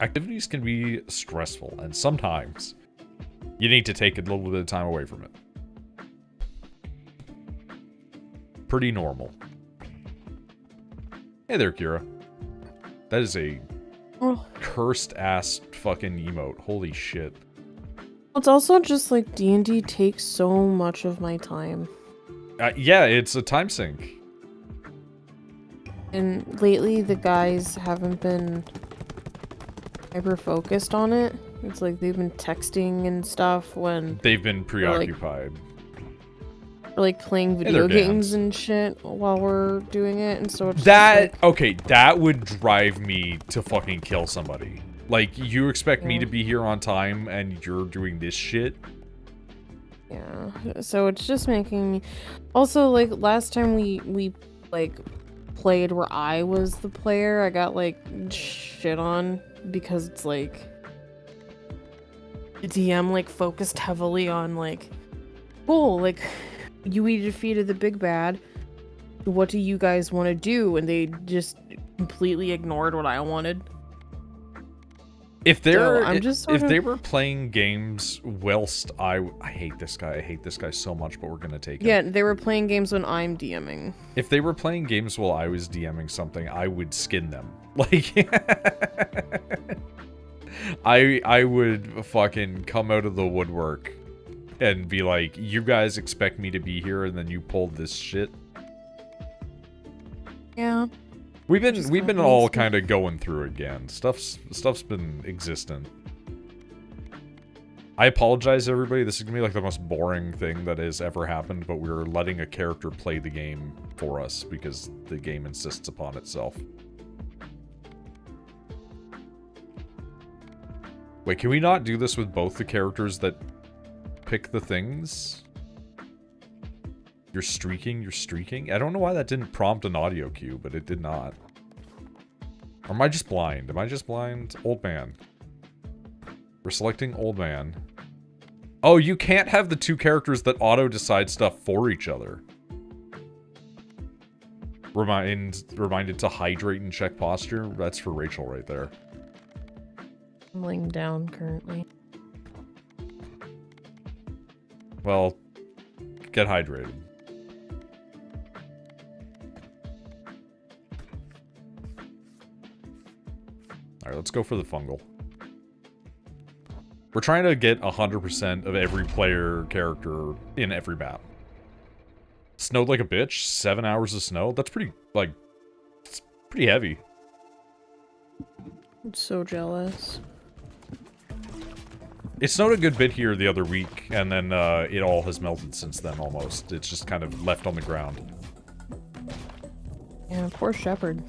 Activities can be stressful, and sometimes you need to take a little bit of time away from it. Pretty normal. Hey there, Kira. That is a cursed-ass fucking emote. Holy shit. It's also just like D&D takes so much of my time. Yeah, it's a time sink. And lately the guys haven't been hyper-focused on it. It's like they've been texting and stuff when... They've been preoccupied. Or like playing video games and shit while we're doing it, and so it's okay, that would drive me to fucking kill somebody. Like, you expect me to be here on time, and you're doing this shit? Yeah, so it's just making me... Also, like, last time we like, played where I was the player, I got, like, shit on, because it's, like... The DM, like, focused heavily on, like, cool, like... We defeated the big bad. What do you guys want to do? And they just completely ignored what I wanted. If they're if they were playing games whilst I hate this guy so much, but we're gonna take it. Yeah, they were playing games when I'm DMing. If they were playing games while I was DMing something, I would skin them. Like I would fucking come out of the woodwork and be like, you guys expect me to be here, and then you pulled this shit. Yeah. We've been all kind of going through again. Stuff's been existent. I apologize, everybody. This is gonna be like the most boring thing that has ever happened, but we're letting a character play the game for us because the game insists upon itself. Wait, can we not do this with both the characters that pick the things? You're streaking? I don't know why that didn't prompt an audio cue, but it did not. Or am I just blind? Old man. We're selecting old man. Oh, you can't have the two characters that auto-decide stuff for each other. Reminded to hydrate and check posture. That's for Rachel right there. I'm laying down currently. Well, get hydrated. Alright, let's go for the fungal. We're trying to get 100% of every player character in every map. Snowed like a bitch. 7 hours of snow. That's pretty, like, it's pretty heavy. I'm so jealous. It snowed a good bit here the other week, and then it all has melted since then, almost. It's just kind of left on the ground. Yeah, poor Shepherd.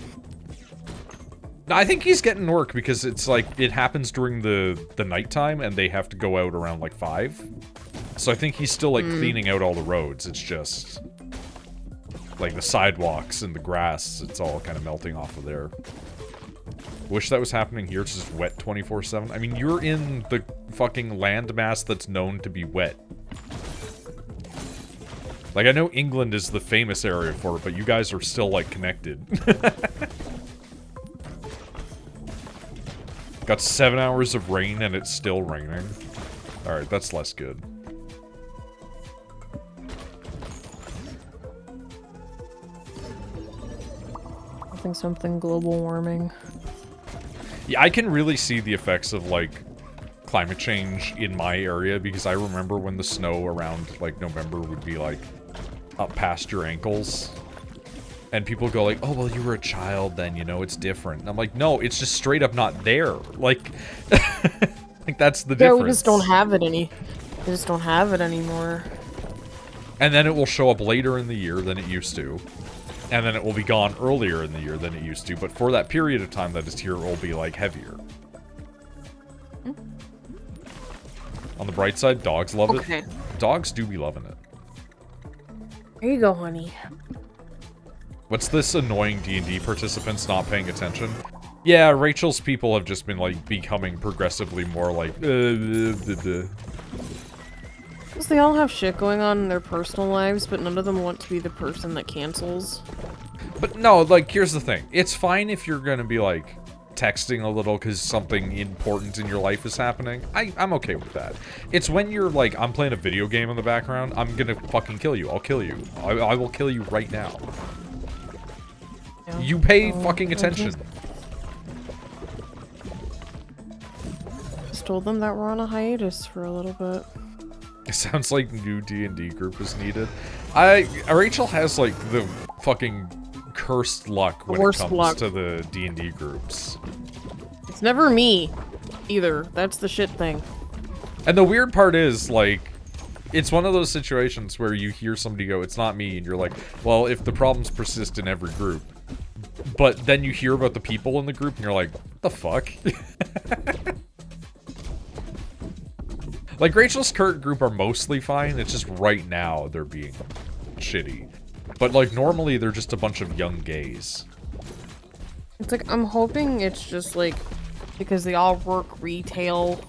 I think he's getting work, because it's like, it happens during the nighttime, and they have to go out around, like, 5. So I think he's still, like, cleaning out all the roads. It's just, like, the sidewalks and the grass, it's all kind of melting off of there. Wish that was happening here. It's just wet 24/7. I mean, you're in the fucking landmass that's known to be wet. Like, I know England is the famous area for it, but you guys are still, like, connected. Got 7 hours of rain and it's still raining. Alright, that's less good. Something global warming. Yeah, I can really see the effects of, like, climate change in my area, because I remember when the snow around, like, November would be, like, up past your ankles. And people go like, oh, well, you were a child then, you know, it's different. And I'm like, no, it's just straight up not there. Like, like, that's the difference. Yeah, we just don't have it We just don't have it anymore. And then it will show up later in the year than it used to. And then it will be gone earlier in the year than it used to. But for that period of time that it's here, it will be, like, heavier. On the bright side, dogs love it. Dogs do be loving it. There you go, honey. What's this annoying D&D participants not paying attention? Yeah, Rachel's people have just been, like, becoming progressively more, like, Because they all have shit going on in their personal lives, but none of them want to be the person that cancels. But no, like, here's the thing. It's fine if you're gonna be like, texting a little because something important in your life is happening, I'm okay with that. It's when you're like, I'm playing a video game in the background, I'm gonna fucking kill you. I'll kill you. I will kill you right now. Yeah. You pay fucking attention. Just told them that we're on a hiatus for a little bit. It sounds like new D&D group is needed. Rachel has like the fucking cursed luck when it comes to the D&D groups. It's never me, either. That's the shit thing. And the weird part is, like, it's one of those situations where you hear somebody go, it's not me, and you're like, well, if the problems persist in every group. But then you hear about the people in the group, and you're like, what the fuck? Like, Rachel's current group are mostly fine, it's just right now they're being shitty. But, like, normally they're just a bunch of young gays. It's like, I'm hoping it's just, like, because they all work retail.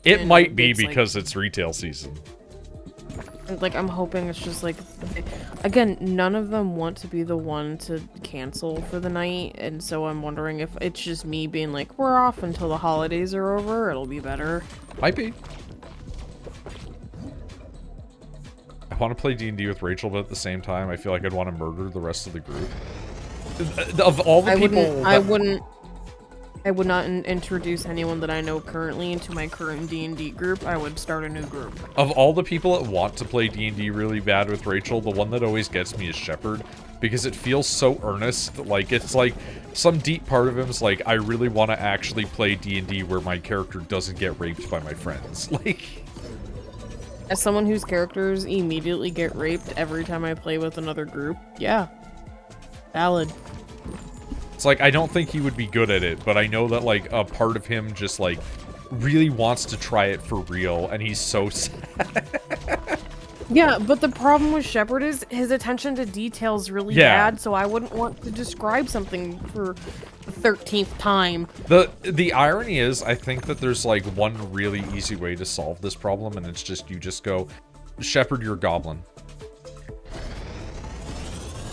It might be because it's retail season. Like, I'm hoping it's just, like, again, none of them want to be the one to cancel for the night, and so I'm wondering if it's just me being like, we're off until the holidays are over, it'll be better. Might be. I want to play D&D with Rachel, but at the same time, I feel like I'd want to murder the rest of the group. Of all the people... I would not introduce anyone that I know currently into my current D&D group. I would start a new group. Of all the people that want to play D&D really bad with Rachel, the one that always gets me is Shepard. Because it feels so earnest. Like, it's like, some deep part of him is like, I really want to actually play D&D where my character doesn't get raped by my friends. Like... As someone whose characters immediately get raped every time I play with another group, yeah. Valid. It's like, I don't think he would be good at it, but I know that, like, a part of him just, like, really wants to try it for real, and he's so sad. Yeah, but the problem with Shepard is his attention to detail is really bad, so I wouldn't want to describe something for the 13th time. The irony is, I think that there's, like, one really easy way to solve this problem, and it's just, you just go, Shepard, you're a goblin.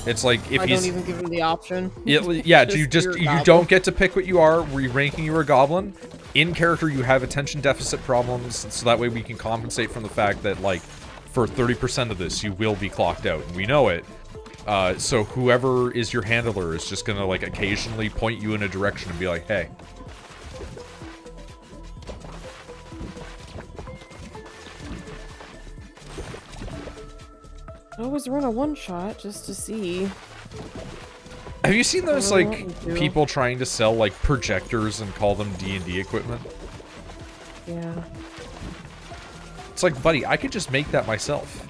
It's like, if I don't even give him the option. Yeah, you don't get to pick what you are. We're ranking you a goblin. In character, you have attention deficit problems, so that way we can compensate from the fact that, like, for 30% of this, you will be clocked out, and we know it. So whoever is your handler is just gonna, like, occasionally point you in a direction and be like, hey. I always run a one-shot just to see. Have you seen those, like, people trying to sell, like, projectors and call them D&D equipment? Yeah. It's like, buddy, I could just make that myself.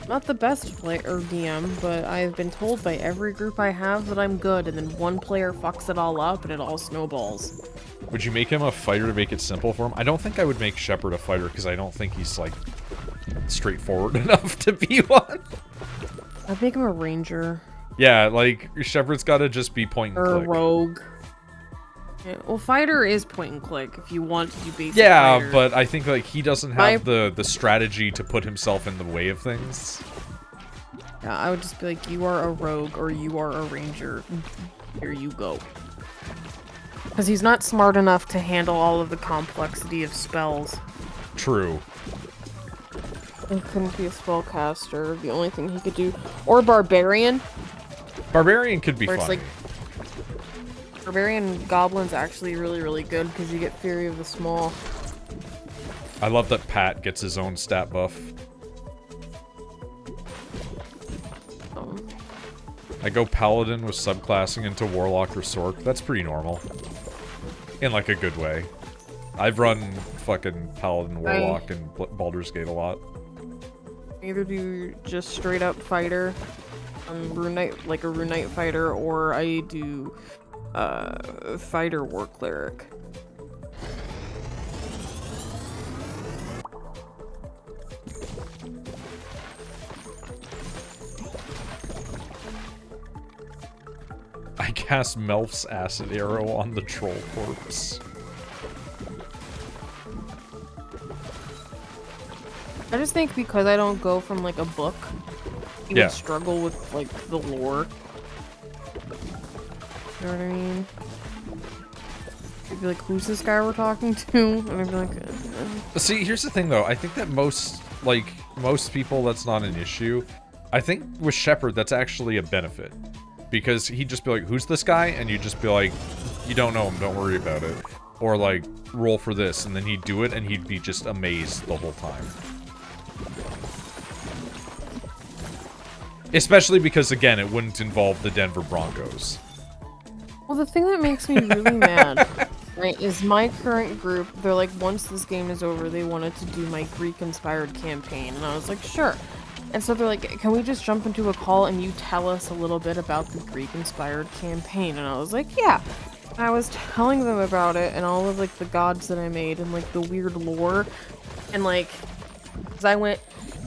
Not the best player or DM, but I've been told by every group I have that I'm good, and then one player fucks it all up and it all snowballs. Would you make him a fighter to make it simple for him? I don't think I would make Shepard a fighter because I don't think he's, like, straightforward enough to be one. I'd make him a ranger. Yeah, like, Shepard's gotta just be point and click. Or a rogue. Yeah, well, fighter is point and click if you want to do basic Yeah, fighter. but I think, like, he doesn't have the strategy to put himself in the way of things. Yeah, I would just be like, you are a rogue or you are a ranger. Here you go. Because he's not smart enough to handle all of the complexity of spells. True. He couldn't be a spellcaster. The only thing he could do... Or barbarian. Barbarian could be fun. Like, barbarian goblin's actually really, really good because you get Fury of the Small. I love that Pat gets his own stat buff. I go Paladin with subclassing into Warlock or Sork. That's pretty normal. In, like, a good way. I've run fucking Paladin, Warlock, and Baldur's Gate a lot. Either do just straight up fighter, Rune Knight, like a Rune Knight fighter, or I do fighter war cleric. I cast Melf's Acid Arrow on the troll corpse. I just think because I don't go from, like, a book, you would struggle with, like, the lore. know what I mean? I'd be like, who's this guy we're talking to? And I'd be like, See, here's the thing though. I think that most people, that's not an issue. I think with Shepard, that's actually a benefit. Because he'd just be like, who's this guy? And you'd just be like, you don't know him, don't worry about it. Or like, roll for this, and then he'd do it, and he'd be just amazed the whole time. Especially because, again, it wouldn't involve the Denver Broncos. well, the thing that makes me really mad, right, is my current group, they're like, once this game is over, they wanted to do my Greek-inspired campaign. And I was like, sure. And so they're like, can we just jump into a call and you tell us a little bit about the Greek-inspired campaign? And I was like, yeah. And I was telling them about it and all of, like, the gods that I made and, like, the weird lore. And, like, because I went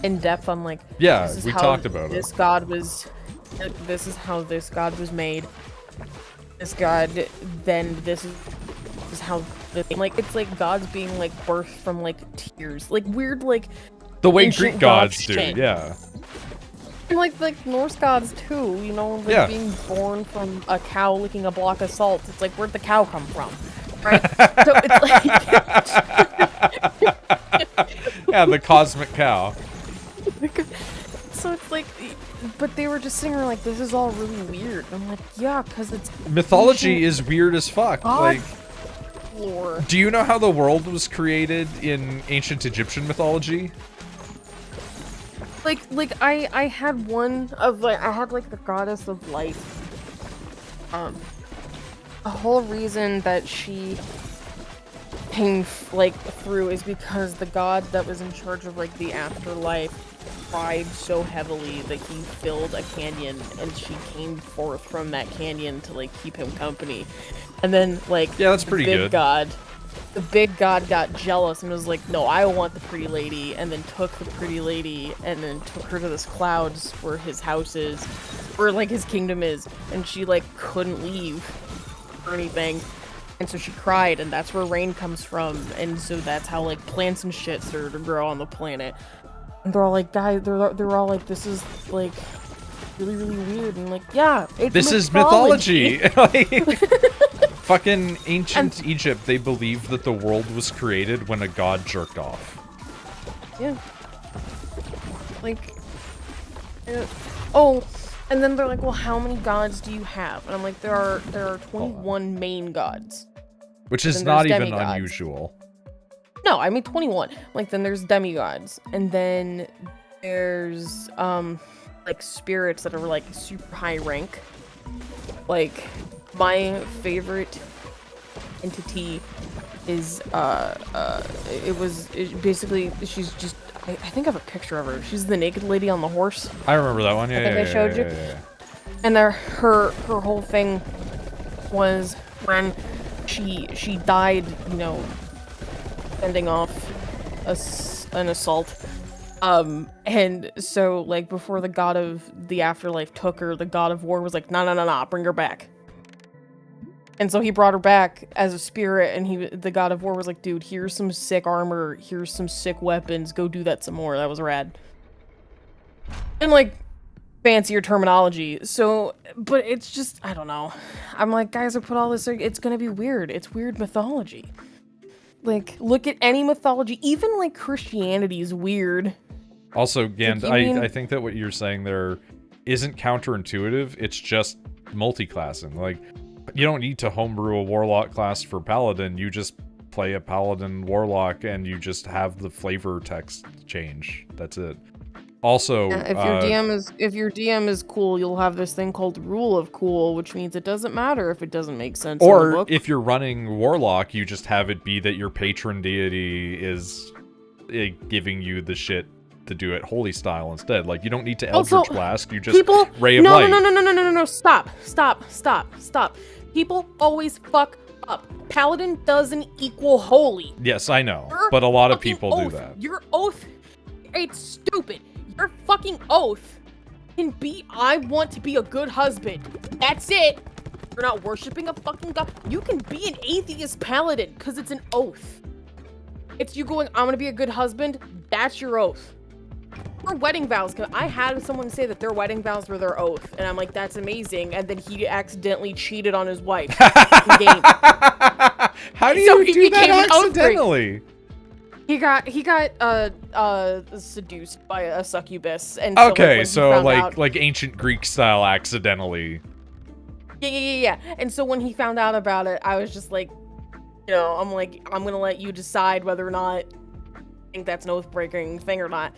in depth on, like, Yeah, this is we how talked about this it. god was, this is how this god was made. This god, then this is how, like, it's like gods being, like, birthed from, like, tears. Like, weird, like, The way ancient Greek gods do, shit. yeah. And like Norse gods too, you know, like Yeah. being born from a cow licking a block of salt. It's like, where'd the cow come from? Right? So it's like... Yeah, the cosmic cow. So it's like, but they were just sitting there like, this is all really weird. I'm like, yeah, because it's... Mythology is weird as fuck. God Like, lore. do you know how the world was created in ancient Egyptian mythology? Like I had one of, like, I had, like, the goddess of light. The whole reason that she came, like, through is because the god that was in charge of, like, the afterlife cried so heavily that he filled a canyon, and she came forth from that canyon to, like, keep him company. And then, like, Yeah, that's pretty good. The big god got jealous and was like, no, I want the pretty lady, and then took the pretty lady and then took her to this clouds where his house is, where, like, his kingdom is, and she, like, couldn't leave or anything. And so she cried, and that's where rain comes from, and so that's how, like, plants and shit started to grow on the planet. And they're all like, guys, they're all like, this is, like, really, really weird. And, like, yeah, it's This is mythology! Like, fucking ancient Egypt, they believed that the world was created when a god jerked off. Yeah. Like, oh, and then they're like, well, how many gods do you have? And I'm like, there are 21 main gods. Which is Then not there's even demigods. unusual. No, I mean 21. Like, then there's demigods, and then there's like spirits that are like super high rank. Like, my favorite entity is basically, she's just, I think I have a picture of her. She's the naked lady on the horse. I remember that one, yeah, I think yeah, I showed you. yeah. And her whole thing was when she died, you know, fending off an assault. And so, like, before the god of the afterlife took her, the god of war was like, nah, bring her back. And so he brought her back as a spirit, and the god of war was like, dude, here's some sick armor, here's some sick weapons, go do that some more. That was rad. And, like, fancier terminology. So, but it's just, I don't know. I'm like, guys, I put all this, it's gonna be weird. It's weird mythology. Like, look at any mythology, even, like, Christianity is weird. Also, Gand, Like, you mean- I think that what you're saying there isn't counterintuitive, it's just multi-classing. Like, you don't need to homebrew a warlock class for paladin, you just play a paladin warlock and you just have the flavor text change. That's it. Also, If your DM is cool, you'll have this thing called Rule of Cool, which means it doesn't matter if it doesn't make sense in the or book. if you're running warlock, you just have it be that your patron deity is giving you the shit to do it holy style instead. Like, you don't need to Eldritch Also, Blast, you just Ray of no, Light. No, stop. People always fuck up. Paladin doesn't equal holy. Yes, I know, Your but a lot of fucking people oath, do that. Your oath, it's stupid. Your fucking oath can be, I want to be a good husband. That's it. You're not worshiping a fucking god. You can be an atheist paladin because it's an oath. It's you going, I'm gonna be a good husband. That's your oath. Or wedding vows. Cause I had someone say that their wedding vows were their oath, and I'm like, that's amazing. And then he accidentally cheated on his wife in game. How do you do that accidentally? He got seduced by a succubus, and so, okay, so out, like ancient Greek style accidentally. Yeah. And so when he found out about it, I was just like, you know, I'm like, I'm gonna let you decide whether or not I think that's an oath-breaking thing or not.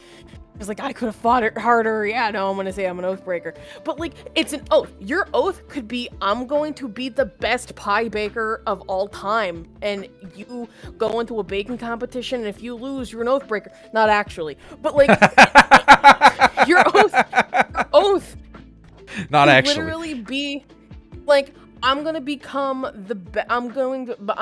He was like, I could have fought it harder. Yeah, no, I'm gonna say I'm an oath breaker. But like, it's an oath. Your oath could be, I'm going to be the best pie baker of all time. And you go into a baking competition, and if you lose, you're an oath breaker. Not actually, but like, your oath. Not actually. Literally be like, I'm gonna become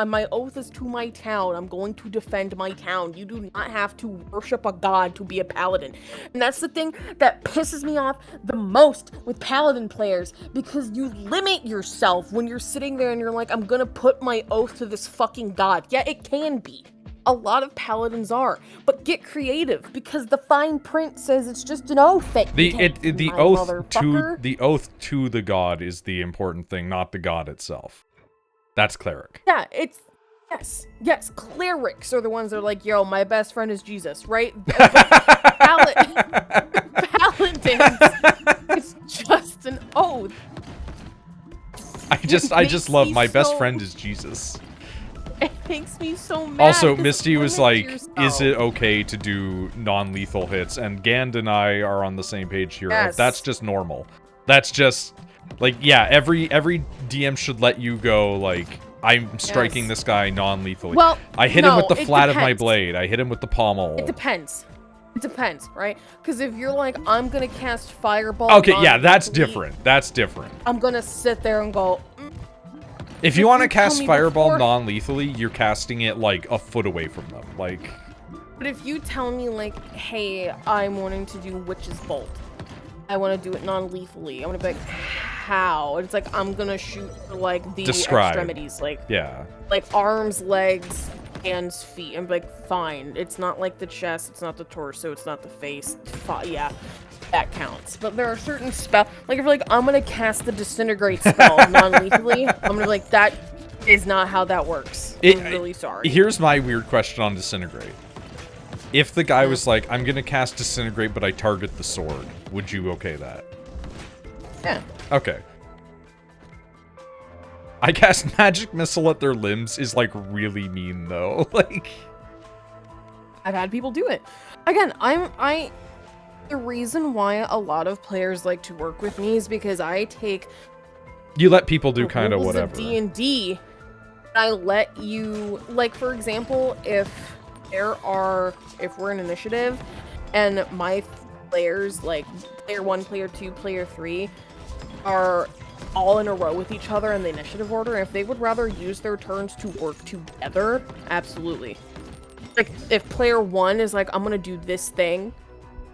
my oath is to my town. I'm going to defend my town. You do not have to worship a god to be a paladin. And that's the thing that pisses me off the most with paladin players, because you limit yourself when you're sitting there and you're like, I'm gonna put my oath to this fucking god. Yeah, it can be. A lot of paladins are, but get creative, because the fine print says it's just an oath. The oath to the god is the important thing, not the god itself. That's cleric. Yeah, it's yes. Clerics are the ones that are like, yo, my best friend is Jesus, right? Paladins, it's just an oath. I just love my best friend is Jesus. It makes me so mad. Also, Misty was like, is it okay to do non-lethal hits? And Gand and I are on the same page here. Yes. That's just normal. That's just, like, yeah, every DM should let you go, like, I'm striking this guy non-lethally. Well, I hit him with the flat of my blade. I hit him with the pommel. It depends, right? Because if you're like, I'm going to cast Fireball. Okay, yeah, that's different. That's different. I'm going to sit there and go... If you want to cast Fireball non-lethally, you're casting it, like, a foot away from them. Like... But if you tell me, like, hey, I'm wanting to do Witch's Bolt. I want to do it non-lethally. I'm going to be like, how? And it's like, I'm going to shoot for, like, the extremities. Like, yeah. Like, arms, legs, hands, feet. I'm like, fine. It's not like the chest. It's not the torso. It's not the face. Yeah. That counts. But there are certain spells, like if you're like, I'm gonna cast the Disintegrate spell non-lethally, I'm gonna be like, that is not how that works. I'm really sorry. Here's my weird question on Disintegrate. If the guy was like, I'm gonna cast Disintegrate, but I target the sword, would you okay that? Yeah. Okay. I cast Magic Missile at their limbs is like really mean though. Like, I've had people do it. Again, the reason why a lot of players like to work with me is because I take... You let people do kind of whatever. D&D, I let you... Like, for example, if we're in initiative, and my players, like, player 1, player 2, player 3, are all in a row with each other in the initiative order, if they would rather use their turns to work together, absolutely. Like, if player 1 is like, I'm gonna do this thing,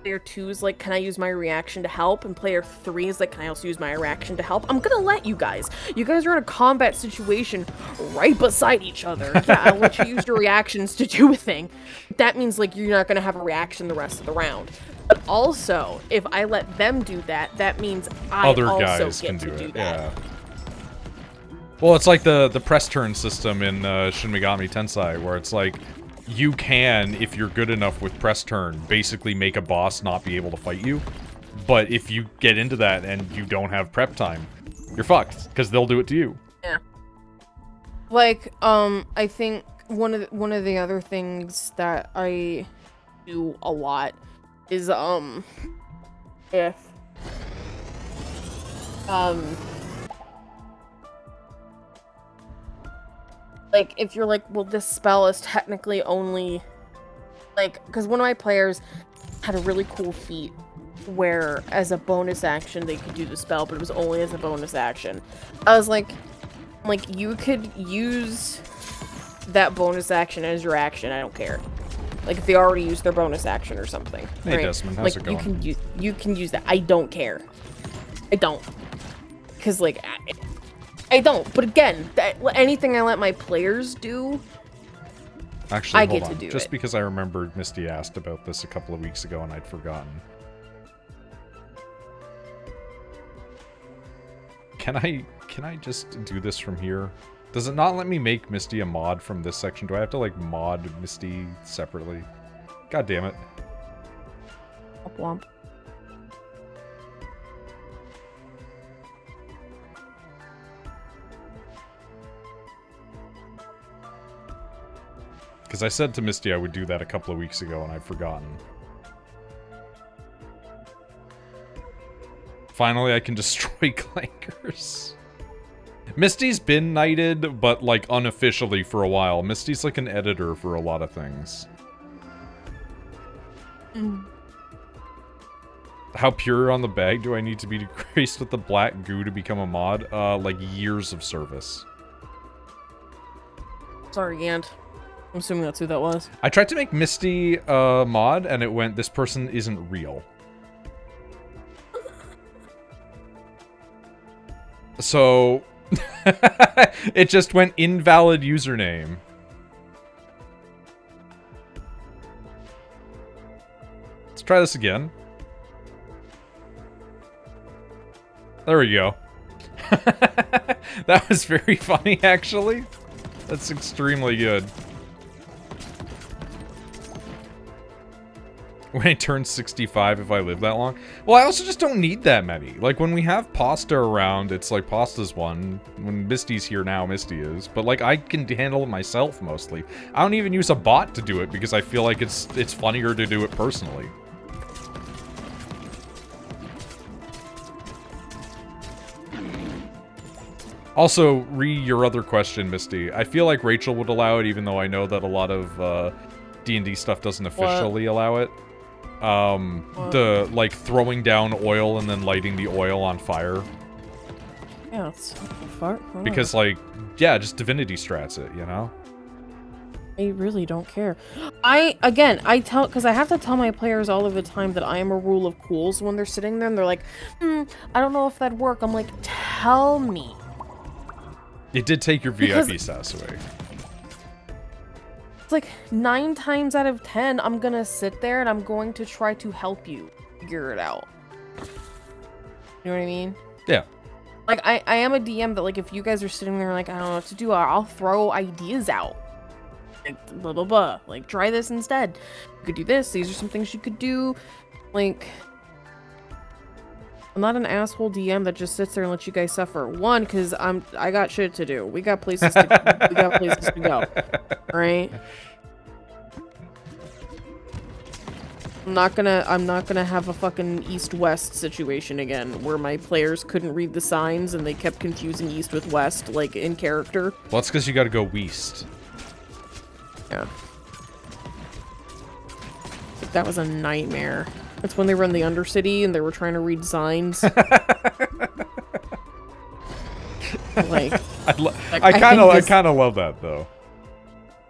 player 2 is like, can I use my reaction to help? And player 3 is like, can I also use my reaction to help? I'm gonna let you guys. You guys are in a combat situation right beside each other. Yeah, I'll let you use your reactions to do a thing. That means, like, you're not gonna have a reaction the rest of the round. But also, if I let them do that, that means I Other also guys get can to do that. Yeah. Well, it's like the press turn system in Shin Megami Tensei, where it's like, you can, if you're good enough with press turn, basically make a boss not be able to fight you. But if you get into that and you don't have prep time, you're fucked, because they'll do it to you. Yeah. Like, I think one of the other things that I do a lot is, if, like, if you're like, well, this spell is technically only, like, because one of my players had a really cool feat where, as a bonus action, they could do the spell, but it was only as a bonus action. I was like, you could use that bonus action as your action, I don't care. Like, if they already used their bonus action or something. Hey, right? Desmond, how's it going? You can use that. I don't care. I don't. Because, like, I don't. But again, anything I let my players do, actually, I hold get on. to do Just it. because I remembered Misty asked about this a couple of weeks ago and I'd forgotten. can I just do this from here? Does it not let me make Misty a mod from this section? Do I have to, like, mod Misty separately? God damn it. Womp womp. Because I said to Misty I would do that a couple of weeks ago, and I've forgotten. Finally, I can destroy clankers. Misty's been knighted, but, like, unofficially for a while. Misty's, like, an editor for a lot of things. How pure on the bag do I need to be graced with the black goo to become a mod? Like, years of service. Sorry, Ant. I'm assuming that's who that was. I tried to make Misty a mod, and it went, this person isn't real. So, it just went invalid username. Let's try this again. There we go. That was very funny, actually. That's extremely good. When I turn 65 if I live that long. Well, I also just don't need that many. Like, when we have Pasta around, it's like Pasta's one. When Misty's here now, Misty is. But, like, I can handle it myself, mostly. I don't even use a bot to do it, because I feel like it's funnier to do it personally. Also, your other question, Misty. I feel like Rachel would allow it, even though I know that a lot of D&D stuff doesn't officially allow it. The, like, throwing down oil and then lighting the oil on fire. Yeah, it's fart. Because, like, yeah, just divinity strats it, you know? I really don't care. Because I have to tell my players all of the time that I am a rule of cools when they're sitting there and they're like, I don't know if that'd work. I'm like, tell me. It did take your VIP sass away. It's like 9 times out of 10, I'm gonna sit there and I'm going to try to help you figure it out. You know what I mean? Yeah. Like, I am a DM that, like, if you guys are sitting there like, I don't know what to do, I'll throw ideas out. Like, blah, blah, blah. Like, try this instead. You could do this. These are some things you could do. Like, I'm not an asshole DM that just sits there and lets you guys suffer. One, because I got shit to do. We got places to go. Right? I'm not gonna have a fucking east-west situation again where my players couldn't read the signs and they kept confusing east with west, like, in character. Well, that's because you gotta go west. Yeah. That was a nightmare. That's when they were in the Undercity and they were trying to read signs. Like, I kind of love that, though.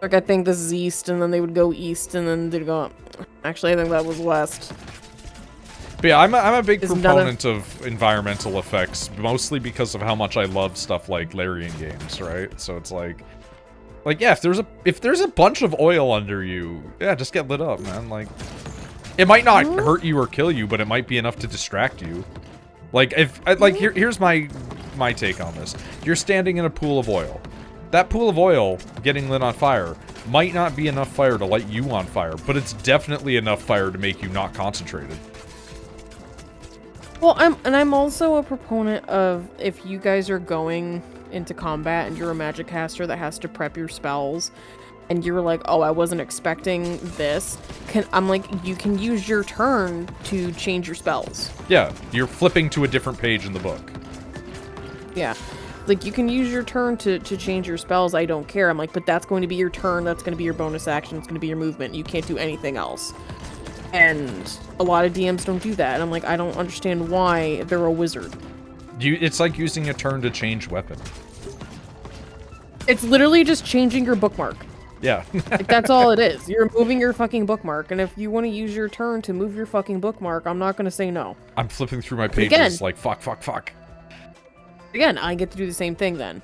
Like, I think this is east, and then they would go east, and then they'd go, actually, I think that was west. But yeah, I'm a big proponent of environmental effects, mostly because of how much I love stuff like Larian games, right? So it's like, yeah, if there's a bunch of oil under you, yeah, just get lit up, man. Like, it might not hurt you or kill you, but it might be enough to distract you. Like, here's my take on this. You're standing in a pool of oil. That pool of oil getting lit on fire might not be enough fire to light you on fire, but it's definitely enough fire to make you not concentrated. Well, I'm also a proponent of, if you guys are going into combat and you're a magic caster that has to prep your spells, and you're like, oh, I wasn't expecting this, I'm like, you can use your turn to change your spells. Yeah, you're flipping to a different page in the book. Yeah. Like, you can use your turn to change your spells, I don't care. I'm like, but that's going to be your turn, that's going to be your bonus action, it's going to be your movement, you can't do anything else. And a lot of DMs don't do that, and I'm like, I don't understand why. They're a wizard. It's like using a turn to change weapon. It's literally just changing your bookmark. Yeah. Like, that's all it is. You're moving your fucking bookmark, and if you want to use your turn to move your fucking bookmark, I'm not going to say no. I'm flipping through my pages like, fuck. Again, I get to do the same thing then.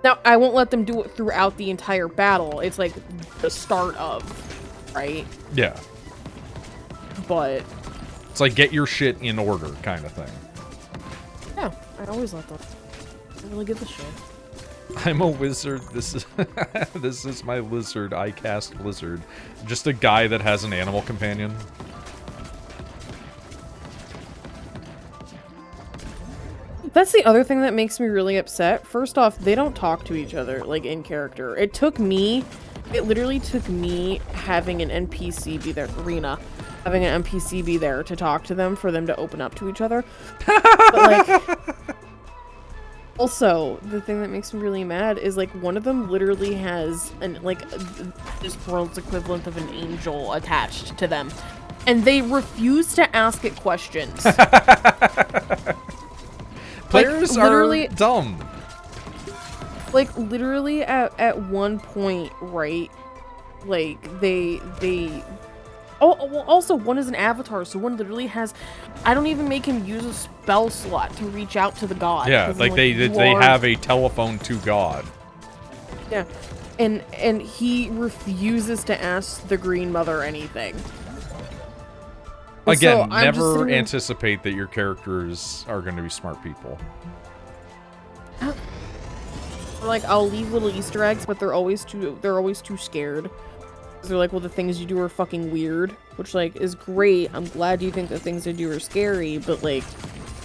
Now, I won't let them do it throughout the entire battle. It's like the start of, right? Yeah. But it's like, get your shit in order kind of thing. Yeah. I always let them. I don't really give a shit. I'm a wizard. This is this is my lizard. I cast lizard. Just a guy that has an animal companion. That's the other thing that makes me really upset. First off, they don't talk to each other, like, in character. It literally took me having an NPC be there, Rena, having an NPC be there to talk to them for them to open up to each other. But, like, also, the thing that makes me really mad is, like, one of them literally has, this world's equivalent of an angel attached to them. And they refuse to ask it questions. Players are dumb. Like, literally at one point, right, like, oh, well, also, one is an avatar, so one literally has, I don't even make him use a spell slot to reach out to the god. Yeah, like, they have a telephone to God. Yeah, and he refuses to ask the Green Mother anything. Again, so never anticipate that your characters are going to be smart people. Like, I'll leave little Easter eggs, but they're always too scared. They're like, well, the things you do are fucking weird, which, like, is great. I'm glad you think the things I do are scary, but, like,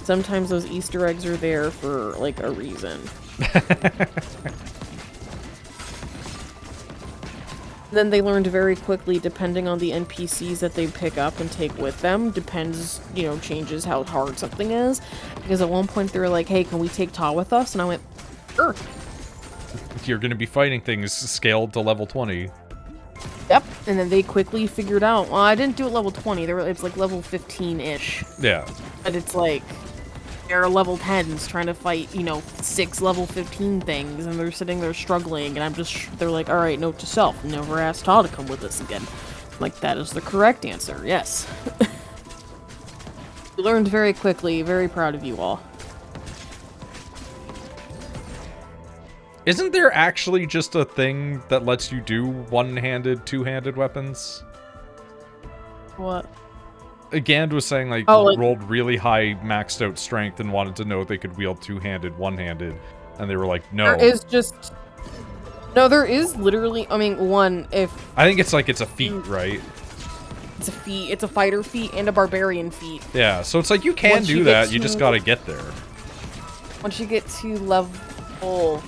sometimes those Easter eggs are there for, like, a reason. Then they learned very quickly, depending on the NPCs that they pick up and take with them, changes how hard something is. Because at one point they were like, hey, can we take Ta with us? And I went, sure. You're going to be fighting things scaled to level 20. Yep, and then they quickly figured out, well, I didn't do it level 20, it's like level 15-ish. Yeah. But it's like, they're level 10s trying to fight, 6 level 15 things, and they're sitting there struggling, and they're like, alright, note to self, never ask Ta to come with us again. Like, that is the correct answer, yes. We learned very quickly, very proud of you all. Isn't there actually just a thing that lets you do one-handed, two-handed weapons? What? Gand was saying, like, rolled really high maxed out strength and wanted to know if they could wield two-handed, one-handed. And they were like, no. There is literally, I think it's like, it's a feat, right? It's a feat, it's a fighter feat and a barbarian feat. Yeah, so it's like, you can do that, you just gotta get there. Once you get to level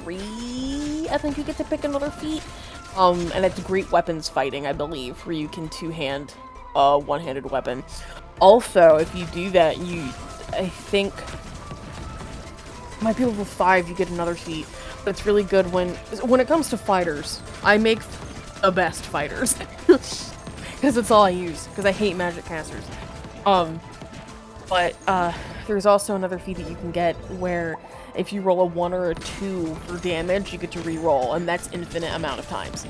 3, I think you get to pick another feat. And it's great weapons fighting, I believe, where you can two-hand one-handed weapon. Also, if you do that, I think, might be level 5, you get another feat. But it's really good when it comes to fighters. I make the best fighters. Because it's all I use, because I hate magic casters. But there's also another feat that you can get where if you roll a 1 or a 2 for damage, you get to re-roll, and that's infinite amount of times.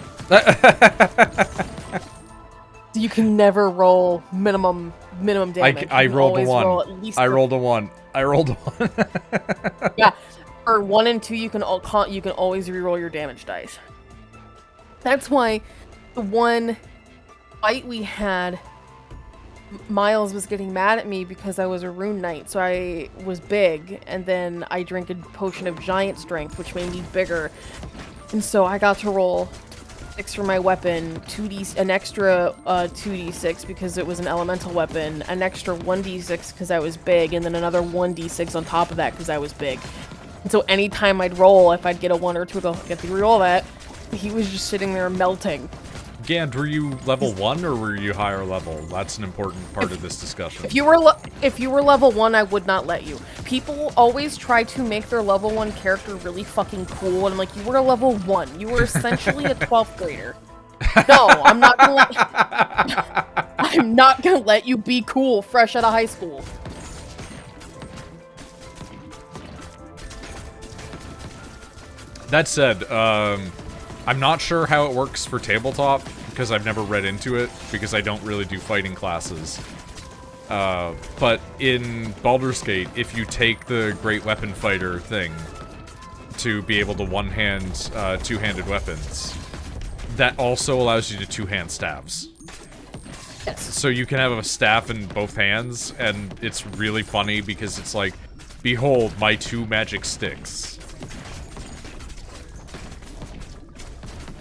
You can never roll minimum damage. I rolled a 1. I rolled a 1. Yeah, for 1 and 2, you can always re-roll your damage dice. That's why the one fight we had, Miles was getting mad at me because I was a rune knight, so I was big, and then I drank a potion of giant strength, which made me bigger, and so I got to roll 6 for my weapon, an extra 2d6 because it was an elemental weapon, an extra 1d6 because I was big, and then another 1d6 on top of that because I was big. And so anytime I'd roll, if I'd get a 1 or 2, I'd get to reroll that, he was just sitting there melting. Gand, were you level 1 or were you higher level? That's an important part of this discussion. If you were level 1, I would not let you. People always try to make their level 1 character really fucking cool, and I'm like, you were a level 1. You were essentially a 12th grader. No, I'm not gonna let you be cool fresh out of high school. That said, I'm not sure how it works for tabletop, because I've never read into it, because I don't really do fighting classes. But in Baldur's Gate, if you take the Great Weapon Fighter thing to be able to one-hand, two-handed weapons, that also allows you to two-hand staves. Yes. So you can have a staff in both hands, and it's really funny because it's like, Behold my 2 magic sticks.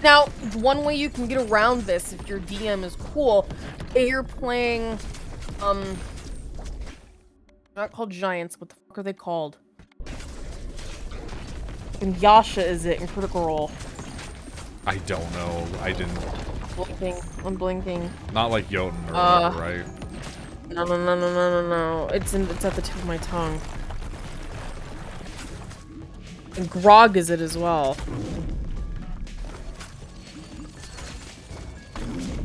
Now, one way you can get around this, if your DM is cool, if you're playing, not called giants, what the fuck are they called? And Yasha is it in Critical Role? I don't know. I didn't. I'm blinking. Not like Jotun or whatever, right? No. It's at the tip of my tongue. And Grog is it as well.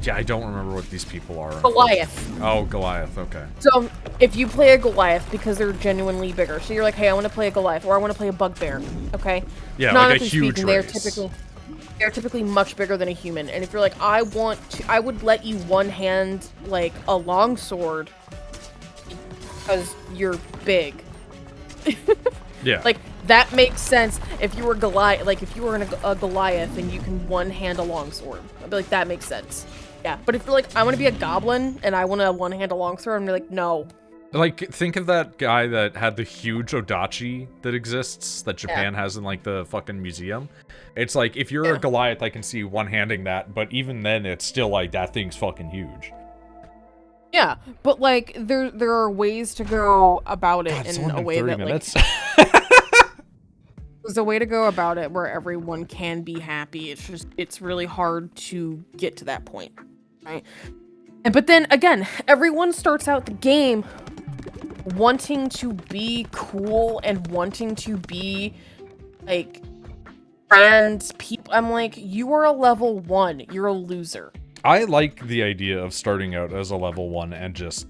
Yeah, I don't remember what these people are. Goliath. Oh, Goliath, okay. So, if you play a Goliath, because they're genuinely bigger, so you're like, hey, I want to play a Goliath, or I want to play a Bugbear, okay? Yeah, like a huge race. They're typically much bigger than a human, and if you're like, I would let you one-hand, like, a longsword, because you're big. Yeah. Like, that makes sense if you were Goliath, like, if you were a Goliath and you can one-hand a longsword. I'd be like, that makes sense. Yeah, but if you're like, I want to be a goblin and I want to one-hand a longsword, I'm like, no. Like, think of that guy that had the huge odachi that exists, that Japan has in, like, the fucking museum. It's like, if you're a Goliath, I can see one-handing that, but even then, it's still like, that thing's fucking huge. Yeah, but, like, there are ways to go about it in a way that, minutes. like... There's a way to go about it where everyone can be happy. It's just, it's really hard to get to that point, right? But then, again, everyone starts out the game wanting to be cool and wanting to be, like, friends, people. I'm like, you are a level 1. You're a loser. I like the idea of starting out as a level 1 and just,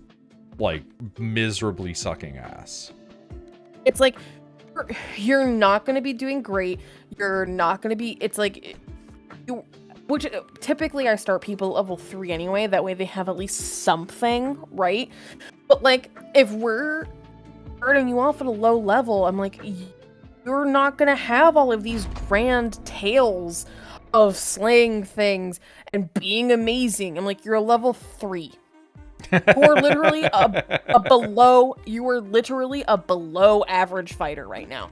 like, miserably sucking ass. It's like, you're not going to be doing great. You're not going to be, it's like, which typically I start people at level 3 anyway. That way they have at least something, right? But like, if we're starting you off at a low level, I'm like, you're not going to have all of these grand tales of slaying things and being amazing. I'm like, you're a level 3. You're literally you are literally a below average fighter right now.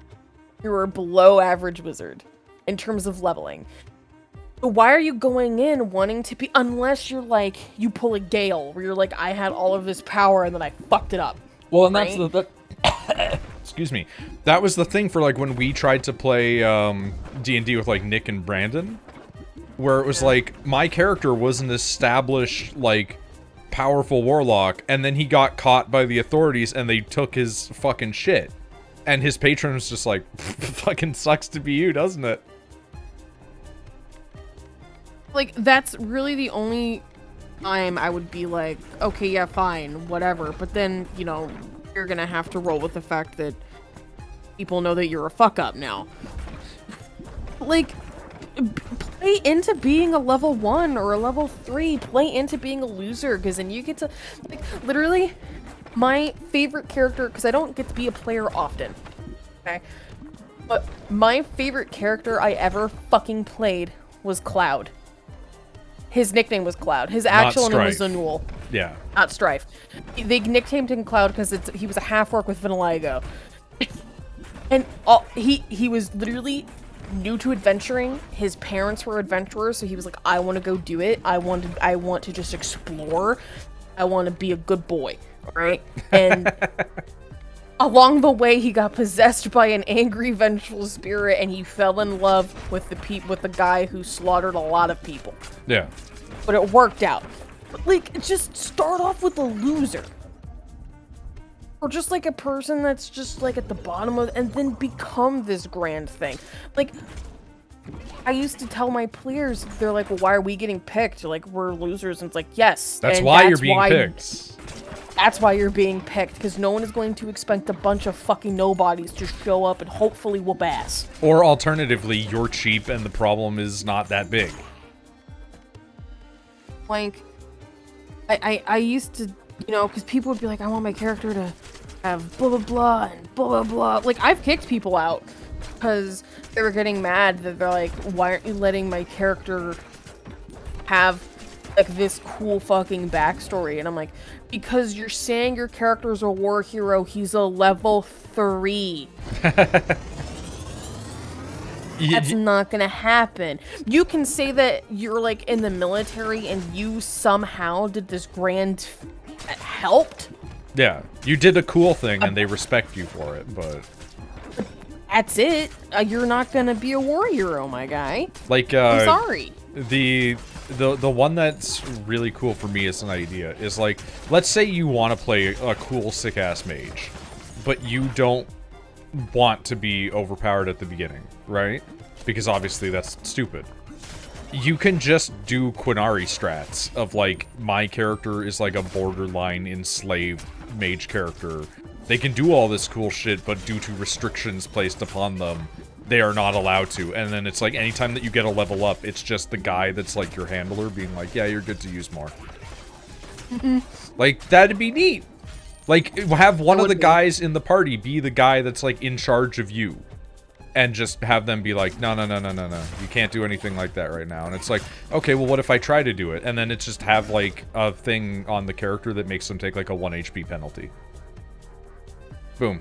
You're a below average wizard in terms of leveling. So why are you going in wanting to be, unless you're like, you pull a Gale where you're like, I had all of this power and then I fucked it up. Well, and right? That's the excuse me. That was the thing for like when we tried to play D&D with like Nick and Brandon, where it was like my character was an established like powerful warlock, and then he got caught by the authorities and they took his fucking shit. And his patron was just like, fucking sucks to be you, doesn't it? Like, that's really the only time I would be like, okay, yeah, fine, whatever. But then, you know, you're gonna have to roll with the fact that people know that you're a fuck up now. Like, play into being a level 1 or a level 3. Play into being a loser, because then you get to, like, literally, my favorite character, because I don't get to be a player often, okay? But my favorite character I ever fucking played was Cloud. His nickname was Cloud. His actual name was Zanul. Yeah. Not Strife. They nicknamed him Cloud because he was a half-orc with vitiligo. And he was literally new to adventuring. His parents were adventurers, so he was like, I want to go do it. I want to just explore. I want to be a good boy, right? And along the way, he got possessed by an angry, vengeful spirit, and he fell in love with the guy who slaughtered a lot of people. Yeah. But it worked out. But, like, just start off with a loser. Or just, like, a person that's just, like, at the bottom of... And then become this grand thing. Like, I used to tell my players, they're like, well, why are we getting picked? Like, we're losers. And it's like, yes. That's why you're being picked. That's why you're being picked, because no one is going to expect a bunch of fucking nobodies to show up and hopefully whoop ass. Or alternatively, you're cheap and the problem is not that big. Like, I used to, you know, because people would be like, I want my character to have blah, blah, blah, and blah, blah, blah. Like, I've kicked people out because they were getting mad that they're like, why aren't you letting my character have like this cool fucking backstory, and I'm like, because you're saying your character's a war hero, he's a level 3. That's not gonna happen. You can say that you're like in the military and you somehow did this grand that helped. Yeah, you did a cool thing and they respect you for it, but that's it. You're not gonna be a war hero, my guy. Like, I'm sorry. The one that's really cool for me as an idea is like, let's say you want to play a cool sick ass mage, but you don't want to be overpowered at the beginning, right? Because obviously that's stupid. You can just do Quinari strats of like, my character is like a borderline enslaved mage character. They can do all this cool shit, but due to restrictions placed upon them, they are not allowed to. And then it's like, anytime that you get a level up, it's just the guy that's like your handler being like, yeah, you're good to use more. Like, that'd be neat. Like, have one of the guys in the party be the guy that's, like, in charge of you. And just have them be like, no, no, no, no, no, no. You can't do anything like that right now. And it's like, okay, well, what if I try to do it? And then it's just have, like, a thing on the character that makes them take, like, a 1 HP penalty. Boom.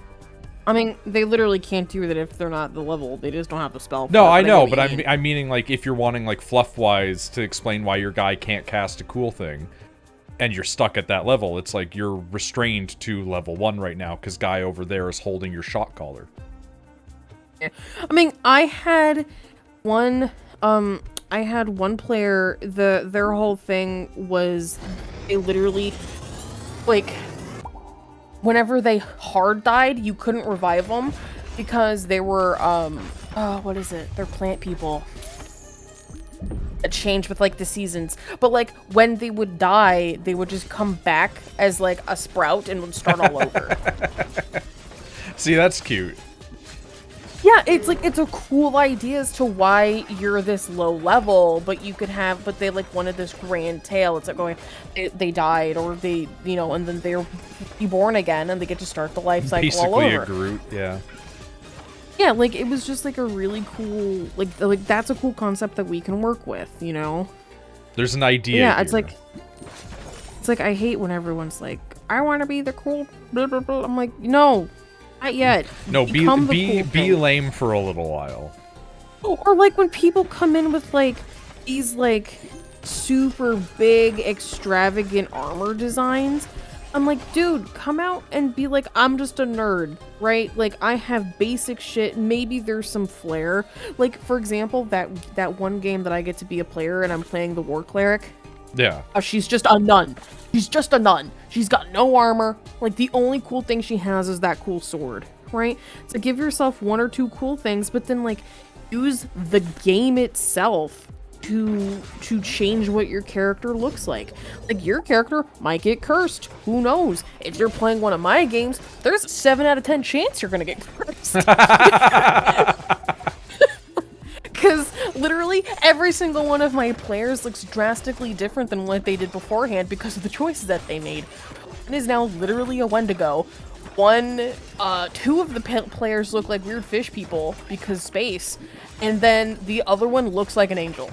I mean, they literally can't do that if they're not the level. They just don't have the spell. No, I know, but I'm meaning, like, if you're wanting, like, fluff-wise to explain why your guy can't cast a cool thing, and you're stuck at that level, it's like you're restrained to level 1 right now because guy over there is holding your shot collar. Yeah. I mean, I had one player, their whole thing was they literally, like, whenever they hard died, you couldn't revive them because they were, what is it? They're plant people. Change with like the seasons, but like when they would die, they would just come back as like a sprout and would start all over. See, that's cute. Yeah, it's like, it's a cool idea as to why you're this low level, but you could have, but they like wanted this grand tale. It's like going, they died, or they, you know, and then they're reborn again and they get to start the life cycle all over. Basically a Groot, yeah. Yeah, like, it was just, like, a really cool, like, that's a cool concept that we can work with, you know? There's an idea Yeah, here. It's like, I hate when everyone's like, I want to be the cool, blah, blah, blah. I'm like, no, not yet. No, be lame for a little while. Or, like, when people come in with, like, these, like, super big, extravagant armor designs, I'm like, dude, come out and be like, I'm just a nerd, right? Like, I have basic shit. Maybe there's some flair. Like, for example, that one game that I get to be a player and I'm playing the War Cleric. Yeah. She's just a nun. She's just a nun. She's got no armor. Like, the only cool thing she has is that cool sword, right? So give yourself 1 or 2 cool things, but then, like, use the game itself to change what your character looks like. Like, your character might get cursed. Who knows? If you're playing one of my games, there's a 7 out of 10 chance you're gonna get cursed. Because literally every single one of my players looks drastically different than what they did beforehand because of the choices that they made. One is now literally a Wendigo. 2 of the players look like weird fish people because space, and then the other one looks like an angel.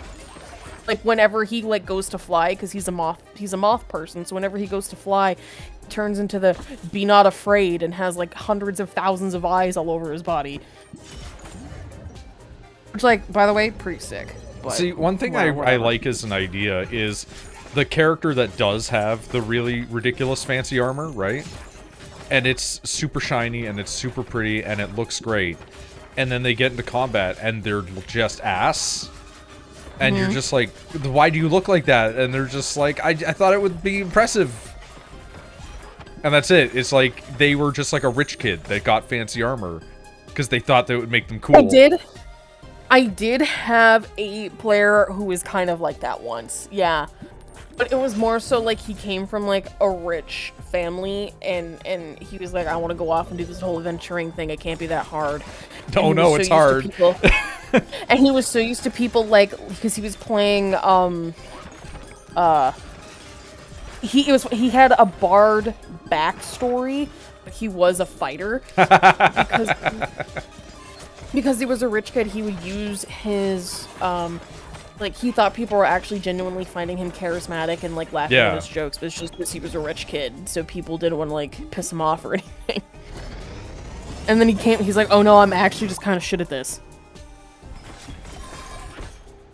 Like, whenever he, like, goes to fly, because he's a moth person, so whenever he goes to fly, he turns into the be not afraid and has, like, hundreds of thousands of eyes all over his body. Which, like, by the way, pretty sick. But see, one thing I like as an idea is the character that does have the really ridiculous fancy armor, right? And it's super shiny, and it's super pretty, and it looks great. And then they get into combat, and they're just ass. And you're just like, why do you look like that? And they're just like, I thought it would be impressive. And that's it. It's like, they were just like a rich kid that got fancy armor. Because they thought that would make them cool. I did have a player who was kind of like that once. Yeah. But it was more so like he came from like a rich family, and he was like, I want to go off and do this whole adventuring thing. It can't be that hard. Oh no, it's hard. And he was so used to people, like, because he was playing he had a bard backstory, but he was a fighter because he was a rich kid. He would use his Like, he thought people were actually genuinely finding him charismatic and, like, laughing Yeah. at his jokes, but it's just because he was a rich kid, so people didn't want to, like, piss him off or anything. And then he's like, oh no, I'm actually just kind of shit at this.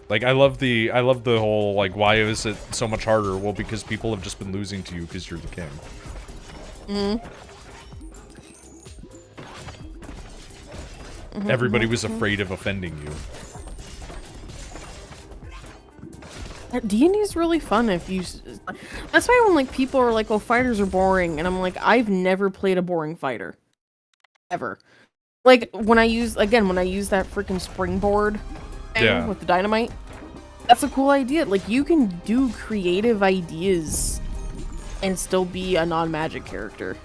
Like, I love the whole, like, why is it so much harder? Well, because people have just been losing to you because you're the king. Everybody was afraid of offending you. D&D is really fun if you... That's why when, like, people are like, oh, fighters are boring, and I'm like, I've never played a boring fighter. Ever. Like, when I use that freaking springboard thing with the dynamite, that's a cool idea. Like, you can do creative ideas and still be a non-magic character.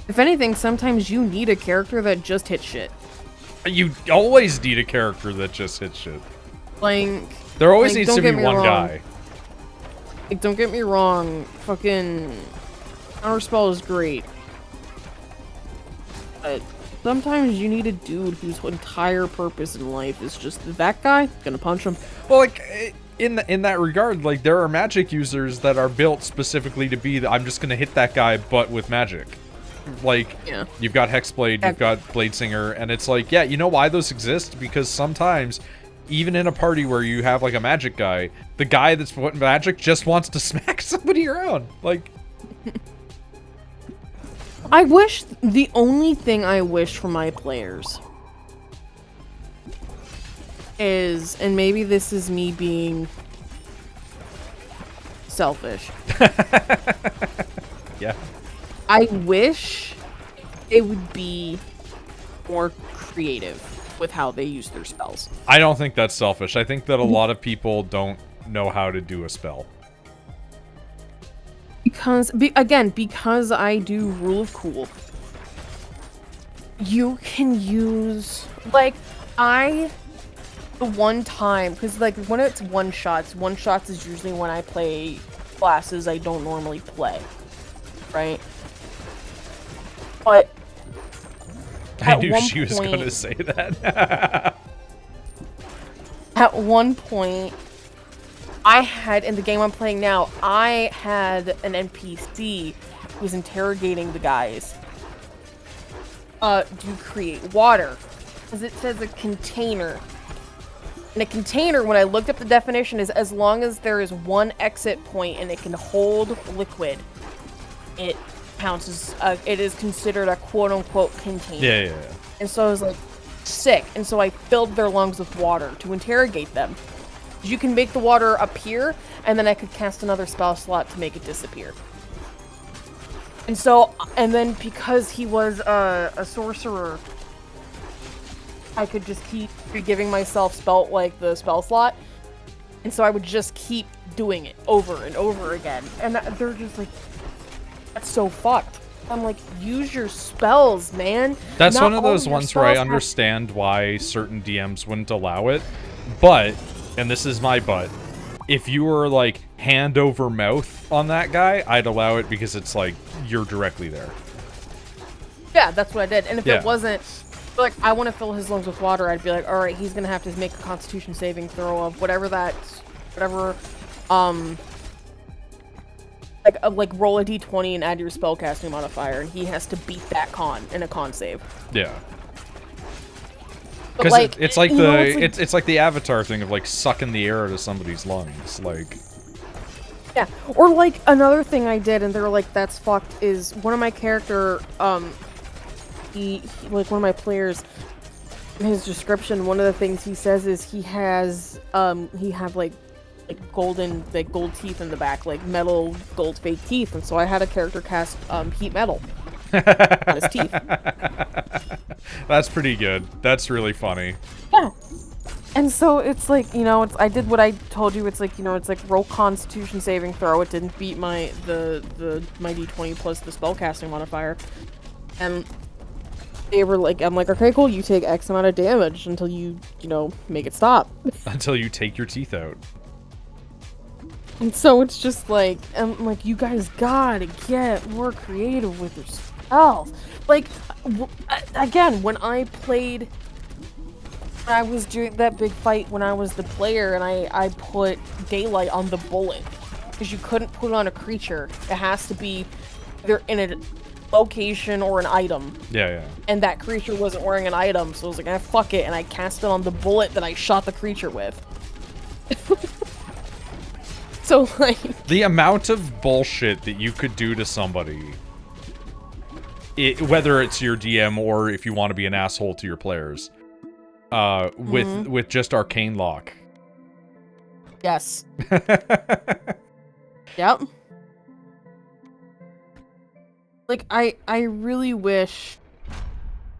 If anything, sometimes you need a character that just hits shit. You always need a character that just hits shit. Like... There always needs to be one guy. Like, don't get me wrong, fucking Counterspell is great. But sometimes you need a dude whose entire purpose in life is just that guy, gonna punch him. Well, like, in that regard, like, there are magic users that are built specifically to be I'm just gonna hit that guy, but with magic. Like, you've got Hexblade, you've got Bladesinger, and it's like, yeah, you know why those exist? Because sometimes... Even in a party where you have, like, a magic guy, the guy that's putting magic just wants to smack somebody around. Like... The only thing I wish for my players is, and maybe this is me being selfish. Yeah. I wish it would be more creative with how they use their spells. I don't think that's selfish. I think that a lot of people don't know how to do a spell. Because, because I do Rule of Cool, you can use, like, the one time, because, like, when it's one-shots is usually when I play classes I don't normally play, right? But I knew she was going to say that. At one point, I had, in the game I'm playing now, I had an NPC who was interrogating the guys to create water. Because it says a container. And a container, when I looked up the definition, is as long as there is one exit point and it can hold liquid, it counts as, it is considered a quote-unquote container. Yeah. And so I was like, sick. And so I filled their lungs with water to interrogate them. You can make the water appear, and then I could cast another spell slot to make it disappear. And so, and then because he was a sorcerer, I could just keep giving myself the spell slot. And so I would just keep doing it over and over again. And they're just like, that's so fucked. I'm like, use your spells, man. That's Not one of all those your ones where I spells understand why certain DMs wouldn't allow it. But, and this is my but, if you were, like, hand over mouth on that guy, I'd allow it because it's like, you're directly there. Yeah, that's what I did. And if it wasn't, like, I want to fill his lungs with water, I'd be like, alright, he's gonna have to make a Constitution saving throw of whatever, like roll a d20 and add your spellcasting modifier, and he has to beat that con in a con save. Yeah. Because like, it's like it's like the Avatar thing of, like, sucking the air out of somebody's lungs, like. Yeah, or like another thing I did, and they're like, "That's fucked." Is one of my character, he like one of my players, in his description, one of the things he says is he has like gold teeth in the back, like metal gold fake teeth, and so I had a character cast heat metal on his teeth. That's pretty good. That's really funny. Yeah. And so it's like, I did what I told you. It's like, it's like roll Constitution saving throw. It didn't beat my my d20 plus the spellcasting modifier. And they were like, I'm like, okay, cool, you take X amount of damage until you make it stop. Until you take your teeth out. And so it's just like, I'm like, you guys gotta get more creative with your spells. Like, again, when I played I was doing that big fight when I was the player, and I put daylight on the bullet because you couldn't put it on a creature. It has to be either in a location or an item. Yeah. And that creature wasn't wearing an item, so I was like, ah, fuck it, and I cast it on the bullet that I shot the creature with. So, like... The amount of bullshit that you could do to somebody, whether it's your DM or if you want to be an asshole to your players, with just Arcane Lock. Yes. Yep. Like, I really wish...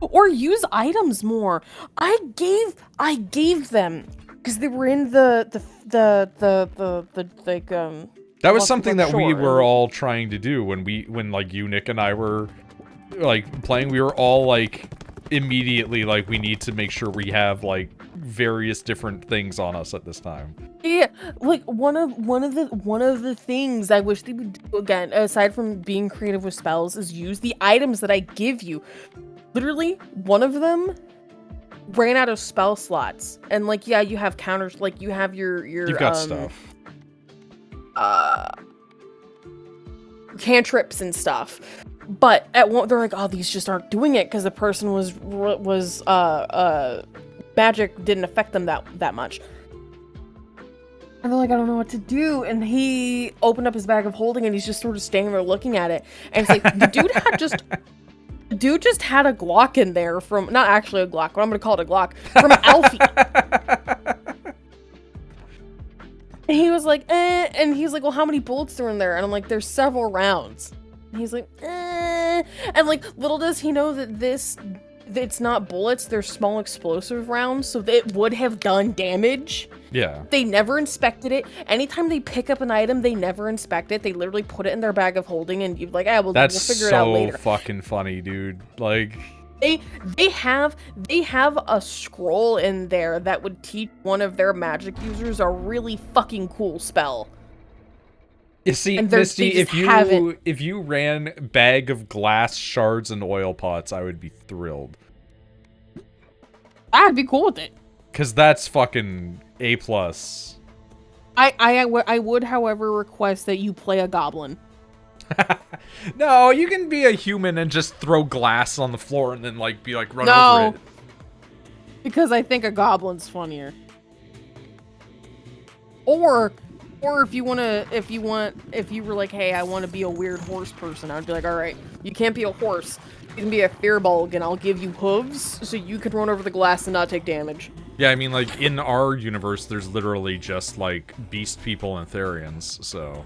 Or use items more. I gave them... Because they were in the That was something that we were all trying to do when like you, Nick, and I were like playing. We were all like immediately like we need to make sure we have like various different things on us at this time. Yeah, like one of the things I wish they would do again, aside from being creative with spells, is use the items that I give you. Literally, one of them ran out of spell slots, and like, yeah, you have counters, like you have your You've got stuff, cantrips and stuff, but at one they're like, oh, these just aren't doing it because the person was magic didn't affect them that much, and they're like, I don't know what to do. And he opened up his bag of holding, and he's just sort of standing there looking at it, and it's like the dude just had a Glock in there from, not actually a Glock, but I'm gonna call it a Glock, from Alfie. And he was like, and he's like, well, how many bullets are in there? And I'm like, there's several rounds. And he's like, and like, little does he know that it's not bullets, they're small explosive rounds, so it would have done damage. Yeah. They never inspected it. Anytime they pick up an item, they never inspect it. They literally put it in their bag of holding, and you're like, we'll figure it out later. That's so fucking funny, dude. Like, they have a scroll in there that would teach one of their magic users a really fucking cool spell. You see, Misty, if you ran bag of glass shards and oil pots, I would be thrilled. I'd be cool with it. Cause that's fucking A+. I would, however, request that you play a goblin. No, you can be a human and just throw glass on the floor and then like be like run over it. Because I think a goblin's funnier. Or if you were like, hey, I want to be a weird horse person, I'd be like, all right, you can't be a horse. You can be a firbolg, and I'll give you hooves so you can run over the glass and not take damage. Yeah, I mean, like, in our universe, there's literally just, like, beast people and Therians, so...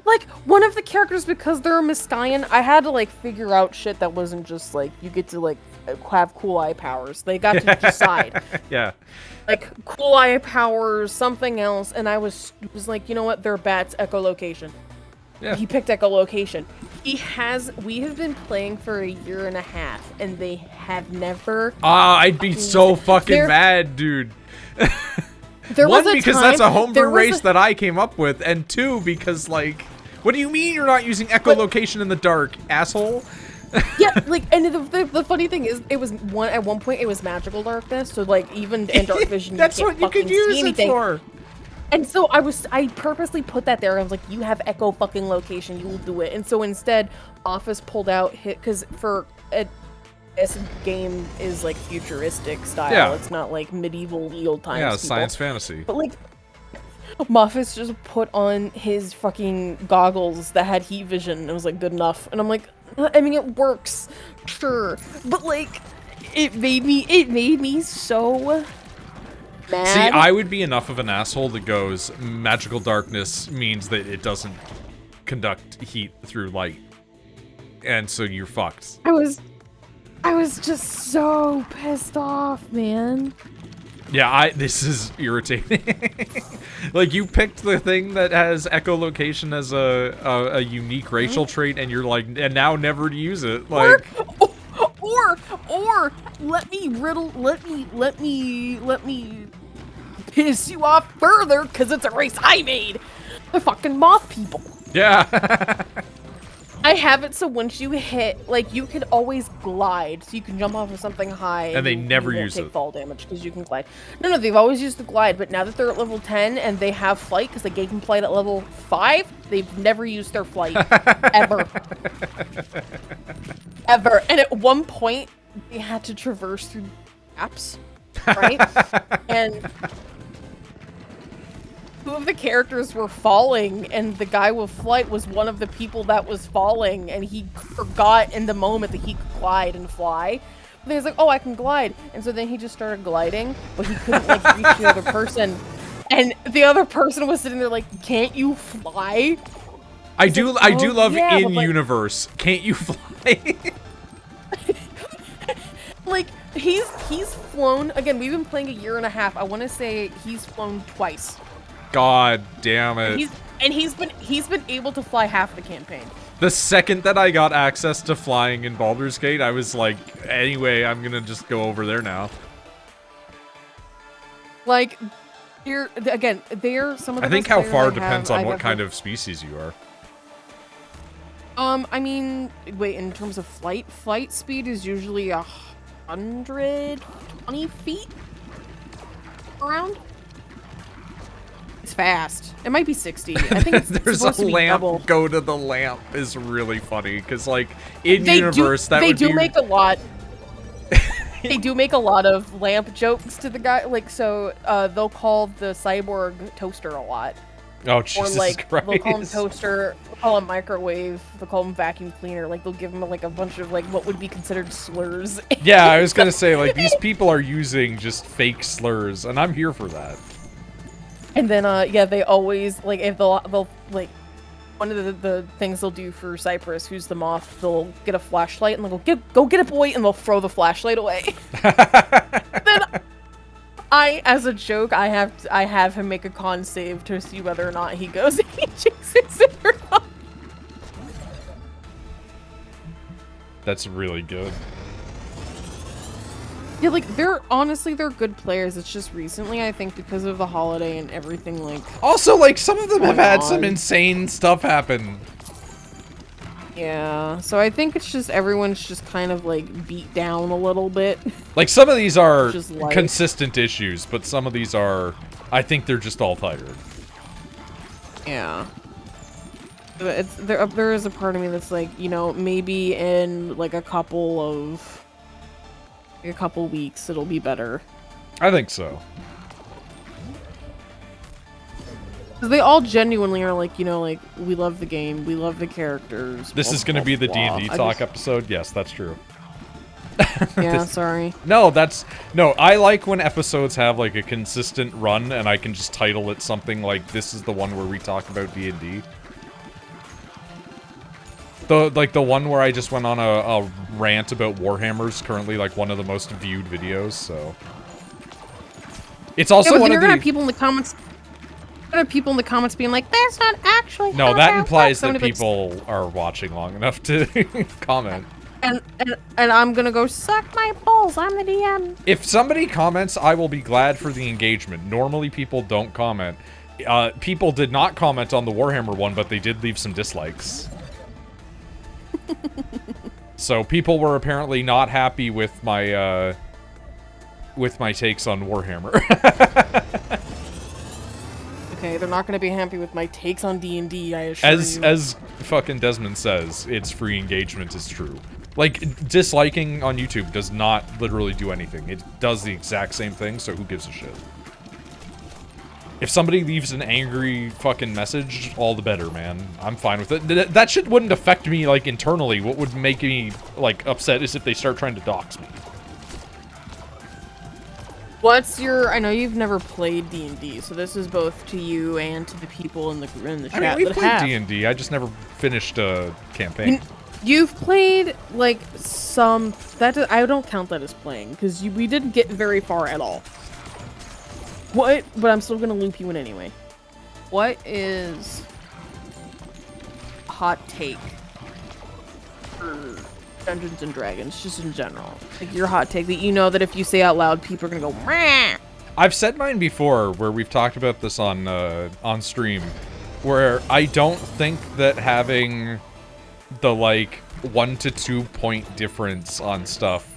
Like, one of the characters, because they're a Miskian, I had to, like, figure out shit that wasn't just, like, you get to, like, have cool eye powers. They got to decide. Yeah. Like, cool eye powers, something else, and I was like, you know what, they're bats, echolocation. Yeah. He picked echolocation. We have been playing for 1.5 years, and they have never... I'd be so fucking mad, dude. One, because that's a homebrew race that I came up with, and two, because, like... What do you mean you're not using echolocation in the dark, asshole? Yeah, like, and the funny thing is, at one point, it was magical darkness, so, like, even in dark vision, that's what you could use it for. And so I purposely put that there. I was like, you have echo fucking location, you will do it. And so instead, Office pulled out because this game is like futuristic style. Yeah. It's not like medieval old times. Yeah, science fantasy. But like, Office just put on his fucking goggles that had heat vision, and it was like, good enough. And I'm like, I mean, it works, sure, but like, it made me so mad. See, I would be enough of an asshole that goes, magical darkness means that it doesn't conduct heat through light. And so you're fucked. I was just so pissed off, man. Yeah, this is irritating. Like, you picked the thing that has echolocation as a unique racial trait, and you're like, and now never to use it. Like, or let me piss you off further, because it's a race I made. The fucking moth people. yeah. I have it so once you hit, like, you can always glide, so you can jump off of something high. And they never you won't use take it. fall damage because you can glide. No, they've always used the glide, but now that they're at level 10 and they have flight, because they gave them flight at level 5, they've never used their flight. Ever. Ever. And at one point, they had to traverse through gaps, right? And 2 of the characters were falling, and the guy with flight was one of the people that was falling, and he forgot in the moment that he could glide and fly. But he was like, oh, I can glide. And so then he just started gliding, but he couldn't, like, reach the other person. And the other person was sitting there like, can't you fly? I do love yeah, in universe. Can't you fly? Like, he's flown, again, we've been playing a year and a half. I want to say he's flown twice. God damn it. And he's been able to fly half the campaign. The second that I got access to flying in Baldur's Gate, I was like, anyway, I'm gonna just go over there now. Like, they're some of the I think best how players far I depends have, on I've what ever- kind of species you are. I mean, wait, in terms of flight speed is usually 120 feet around. It's fast. It might be 60. I think it's There's supposed a to be lamp. double. Go to the lamp is really funny because, like, in They universe, that would be. make a lot. They do make a lot of lamp jokes to the guy. Like, so they'll call the cyborg toaster a lot. Oh, Jesus Or like Christ. they'll call him toaster, they'll call him microwave, they'll call him vacuum cleaner. Like they'll give him like a bunch of like what would be considered slurs. Yeah, I was gonna say, like, these people are using just fake slurs, and I'm here for that. And then yeah, they always like if they'll like one of the things they'll do for Cypress, who's the moth, they'll get a flashlight and they'll go get it, boy, and they'll throw the flashlight away. Then as a joke, I have him make a con save to see whether or not he goes and he chases it or not. That's really good. Yeah, like they're good players. It's just recently, I think, because of the holiday and everything, like. Also, like, some of them have had some on. insane stuff happen. Yeah, so I think it's just everyone's just kind of like beat down a little bit. Like, some of these are Just life. consistent issues, but some of these are, I think they're just all tired. Yeah. But there is a part of me that's like, you know, maybe in like a couple weeks it'll be better. I think so. Because they all genuinely are like, you know, like, we love the game, we love the characters. This blah, is going to blah, be the blah. D&D I talk just- episode? Yes, that's true. Yeah, sorry. No, I like when episodes have, like, a consistent run, and I can just title it something like, this is the one where we talk about D&D. The one where I just went on a rant about Warhammer's currently, like, one of the most viewed videos, so... It's also Yeah, but one then of you're the... gonna have people in the comments. People in the comments being like, "That's not actually." No, how that implies works." I'm that gonna be like, people are watching long enough to comment. And I'm gonna go suck my balls. I'm the DM. If somebody comments, I will be glad for the engagement. Normally, people don't comment. People did not comment on the Warhammer one, but they did leave some dislikes. So people were apparently not happy with my takes on Warhammer. Okay, they're not gonna be happy with my takes on D&D. I assure you. As fucking Desmond says, it's free engagement is true. Like, disliking on YouTube does not literally do anything. It does the exact same thing, so who gives a shit? If somebody leaves an angry fucking message, all the better, man. I'm fine with it. That shit wouldn't affect me, like, internally. What would make me, like, upset is if they start trying to dox me. What's your? I know you've never played D&D, so this is both to you and to the people in the chat. I mean, we that played have. D&D. I just never finished a campaign. You've played like some I don't count that as playing because we didn't get very far at all. What? But I'm still gonna loop you in anyway. What is a hot take for Dungeons and Dragons, just in general? Like your hot take that you know that if you say out loud, people are gonna go. Meh. I've said mine before, where we've talked about this on stream, where I don't think that having the like 1 to 2 point difference on stuff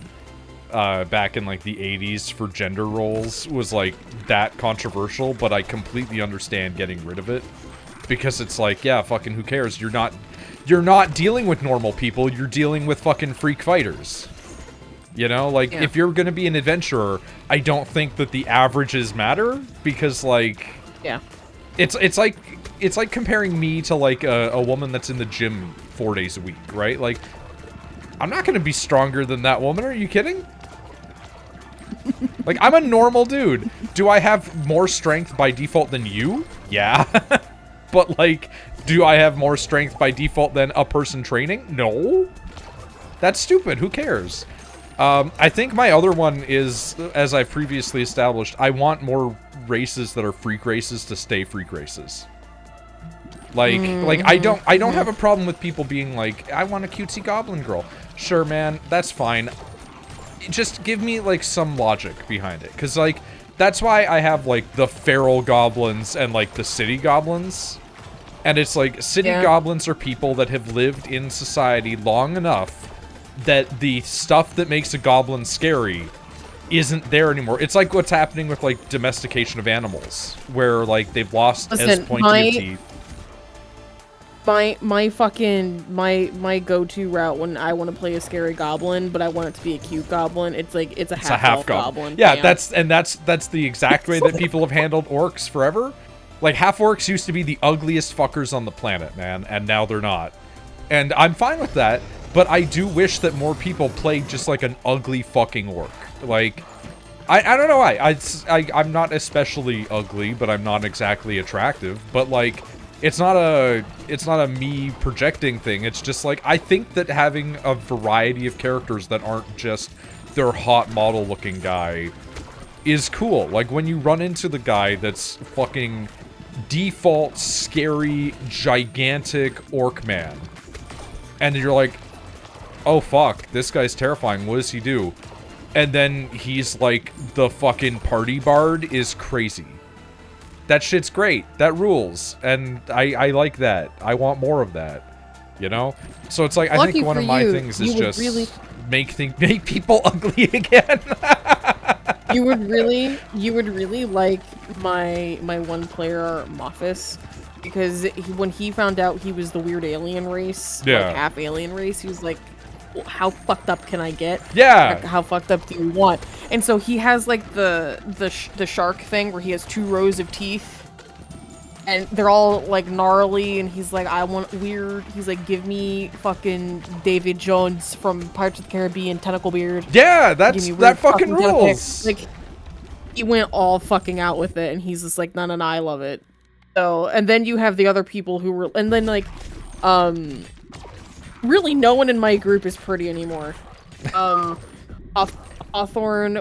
back in like the 80s for gender roles was like that controversial, but I completely understand getting rid of it because it's like, yeah, fucking who cares? You're not dealing with normal people, you're dealing with fucking freak fighters. You know, like if you're going to be an adventurer, I don't think that the averages matter because like it's like comparing me to like a woman that's in the gym 4 days a week, right? Like I'm not going to be stronger than that woman. Are you kidding? Like, I'm a normal dude. Do I have more strength by default than you? Yeah. But, like, do I have more strength by default than a person training? No. That's stupid. Who cares? I think my other one is, as I've previously established, I want more races that are freak races to stay freak races. Like I don't have a problem with people being like, I want a cutesy goblin girl. Sure, man, that's fine. Just give me, like, some logic behind it. Because, like, that's why I have, like, the feral goblins and, like, the city goblins. And it's like, city goblins are people that have lived in society long enough that the stuff that makes a goblin scary isn't there anymore. It's like what's happening with, like, domestication of animals. Where, like, they've lost as pointy of teeth. My go-to route when I want to play a scary goblin, but I want it to be a cute goblin, it's like it's a half goblin. Yeah, that's the exact way that people have handled orcs forever. Like, half orcs used to be the ugliest fuckers on the planet, man, and now they're not. And I'm fine with that, but I do wish that more people played just like an ugly fucking orc. Like, I don't know why. I'm not especially ugly, but I'm not exactly attractive. But like, it's not a me projecting thing. It's just like, I think that having a variety of characters that aren't just their hot model looking guy is cool. Like when you run into the guy that's fucking default scary gigantic orc man, and you're like, oh fuck, this guy's terrifying. What does he do? And then he's like, the fucking party bard is crazy. That shit's great. That rules. And I like that. I want more of that. You know? So it's like, I think one of my things is just make people ugly again. You would really like my one player Moffus, because when he found out he was the weird alien race, like half alien race, he was like, how fucked up can I get? Yeah. How fucked up do you want? And so he has like the shark thing where he has 2 rows of teeth, and they're all like gnarly. And he's like, I want weird. He's like, give me fucking David Jones from Pirates of the Caribbean tentacle beard. Yeah, that fucking rules. Like, he went all fucking out with it, and he's just like, no, I love it. So, and then you have the other people who were, and then like, really, no one in my group is pretty anymore. Hawthorne,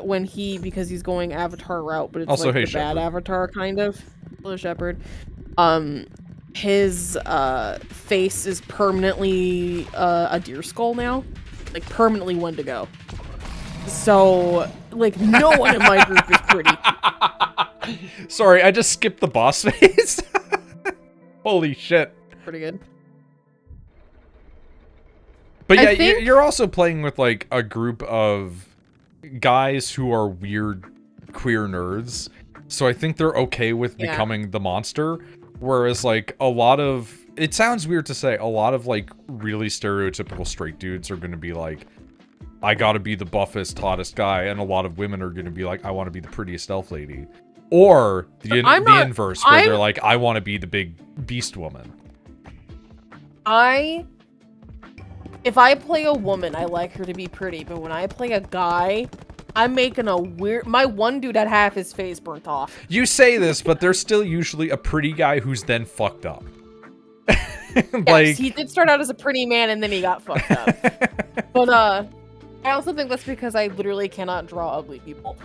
because he's going Avatar route, but it's also, like the bad Avatar kind of. Hello, Shepherd. His face is permanently a deer skull now, like permanently one to go. So, like, no one in my group is pretty. Sorry, I just skipped the boss phase. Holy shit. Pretty good. But yeah, you're also playing with, like, a group of guys who are weird queer nerds. So I think they're okay with becoming the monster. Whereas, like, a lot of... It sounds weird to say. A lot of, like, really stereotypical straight dudes are going to be like, I gotta be the buffest, hottest guy. And a lot of women are going to be like, I want to be the prettiest elf lady. Or the inverse, where they're like, I want to be the big beast woman. If I play a woman, I like her to be pretty, but when I play a guy, I'm making a weird... My one dude had half his face burnt off. You say this, but there's still usually a pretty guy who's then fucked up. Like... Yes, he did start out as a pretty man, and then he got fucked up. But, I also think that's because I literally cannot draw ugly people.